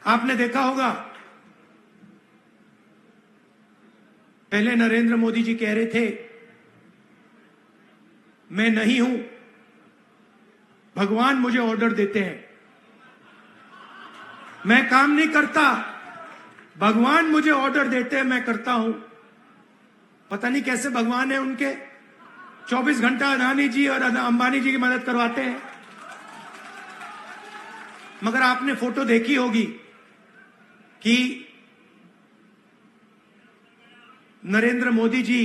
आपने देखा होगा, पहले नरेंद्र मोदी जी कह रहे थे मैं नहीं हूं, भगवान मुझे ऑर्डर देते हैं, मैं काम नहीं करता, भगवान मुझे ऑर्डर देते हैं, मैं करता हूं। पता नहीं कैसे भगवान है उनके, 24 घंटा अदानी जी और अंबानी जी की मदद करवाते हैं। मगर आपने फोटो देखी होगी कि नरेंद्र मोदी जी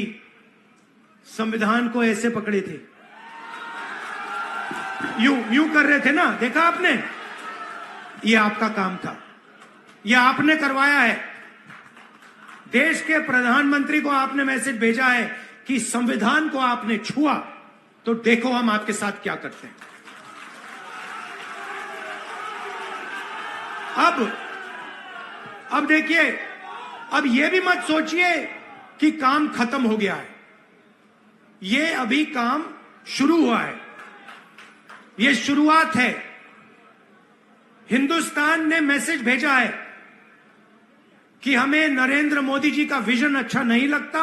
संविधान को ऐसे पकड़े थे, यूं कर रहे थे ना, देखा आपने? यह आपका काम था, यह आपने करवाया है। देश के प्रधानमंत्री को आपने मैसेज भेजा है कि संविधान को आपने छुआ तो देखो हम आपके साथ क्या करते हैं। अब देखिए, अब यह भी मत सोचिए कि काम खत्म हो गया है, यह अभी काम शुरू हुआ है, यह शुरुआत है। हिंदुस्तान ने मैसेज भेजा है कि हमें नरेंद्र मोदी जी का विजन अच्छा नहीं लगता,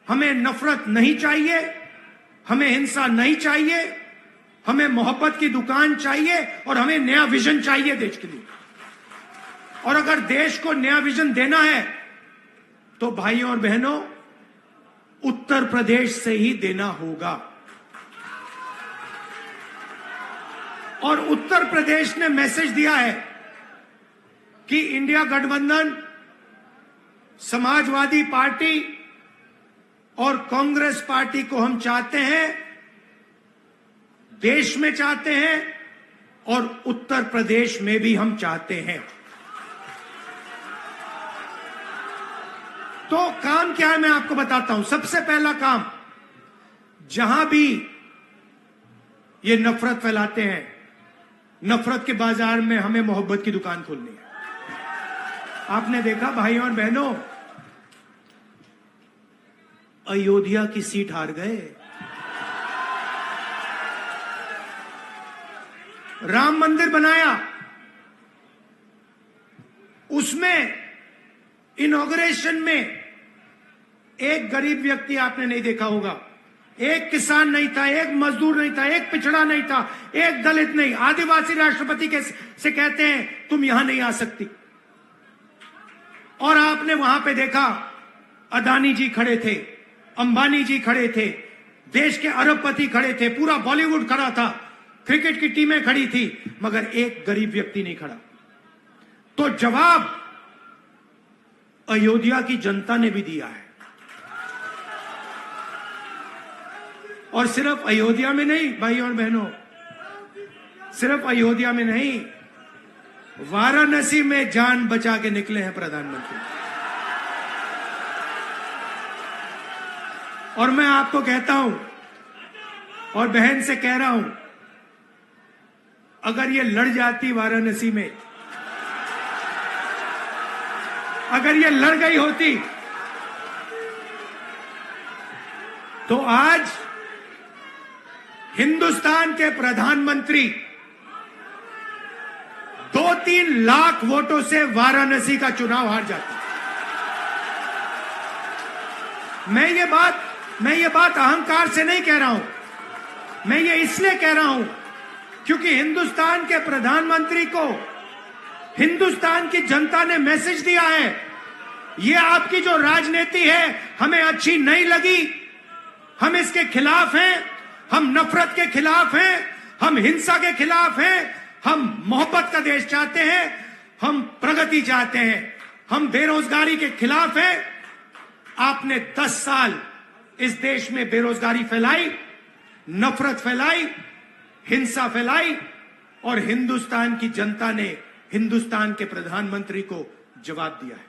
हमें नफरत नहीं चाहिए, हमें हिंसा नहीं चाहिए, हमें मोहब्बत की दुकान चाहिए और हमें नया विजन चाहिए देश के लिए। और अगर देश को नया विजन देना है तो भाइयों और बहनों, उत्तर प्रदेश से ही देना होगा। और उत्तर प्रदेश ने मैसेज दिया है कि इंडिया गठबंधन, समाजवादी पार्टी और कांग्रेस पार्टी को हम चाहते हैं, देश में चाहते हैं और उत्तर प्रदेश में भी हम चाहते हैं। तो काम क्या है मैं आपको बताता हूं। सबसे पहला काम, जहां भी ये नफरत फैलाते हैं, नफरत के बाजार में हमें मोहब्बत की दुकान खोलनी है। आपने देखा भाइयों और बहनों, अयोध्या की सीट हार गए, राम मंदिर बनाया, उसमें इनॉग्रेशन में एक गरीब व्यक्ति आपने नहीं देखा होगा, एक किसान नहीं था, एक मजदूर नहीं था, एक पिछड़ा नहीं था, एक दलित नहीं, आदिवासी राष्ट्रपति से कहते हैं तुम यहां नहीं आ सकती। और आपने वहां पे देखा अदानी जी खड़े थे, अंबानी जी खड़े थे, देश के अरबपति खड़े थे, पूरा बॉलीवुड खड़ा था, क्रिकेट की टीमें खड़ी थी, मगर एक गरीब व्यक्ति नहीं खड़ा। तो जवाब अयोध्या की जनता ने भी दिया है। और सिर्फ अयोध्या में नहीं भाइयों और बहनों, सिर्फ अयोध्या में नहीं, वाराणसी में जान बचा के निकले हैं प्रधानमंत्री। और मैं आपको कहता हूं और बहन से कह रहा हूं, अगर ये लड़ जाती वाराणसी में, अगर ये लड़ गई होती तो आज हिंदुस्तान के प्रधानमंत्री 2-3 लाख वोटों से वाराणसी का चुनाव हार जाते। मैं ये बात अहंकार से नहीं कह रहा हूं, मैं ये इसलिए कह रहा हूं क्योंकि हिंदुस्तान के प्रधानमंत्री को हिंदुस्तान की जनता ने मैसेज दिया है, ये आपकी जो राजनीति है हमें अच्छी नहीं लगी, हम इसके खिलाफ हैं, हम नफरत के खिलाफ हैं, हम हिंसा के खिलाफ हैं, हम मोहब्बत का देश चाहते हैं, हम प्रगति चाहते हैं, हम बेरोजगारी के खिलाफ हैं। आपने 10 साल इस देश में बेरोजगारी फैलाई, नफरत फैलाई, हिंसा फैलाई और हिंदुस्तान की जनता ने हिंदुस्तान के प्रधानमंत्री को जवाब दिया है।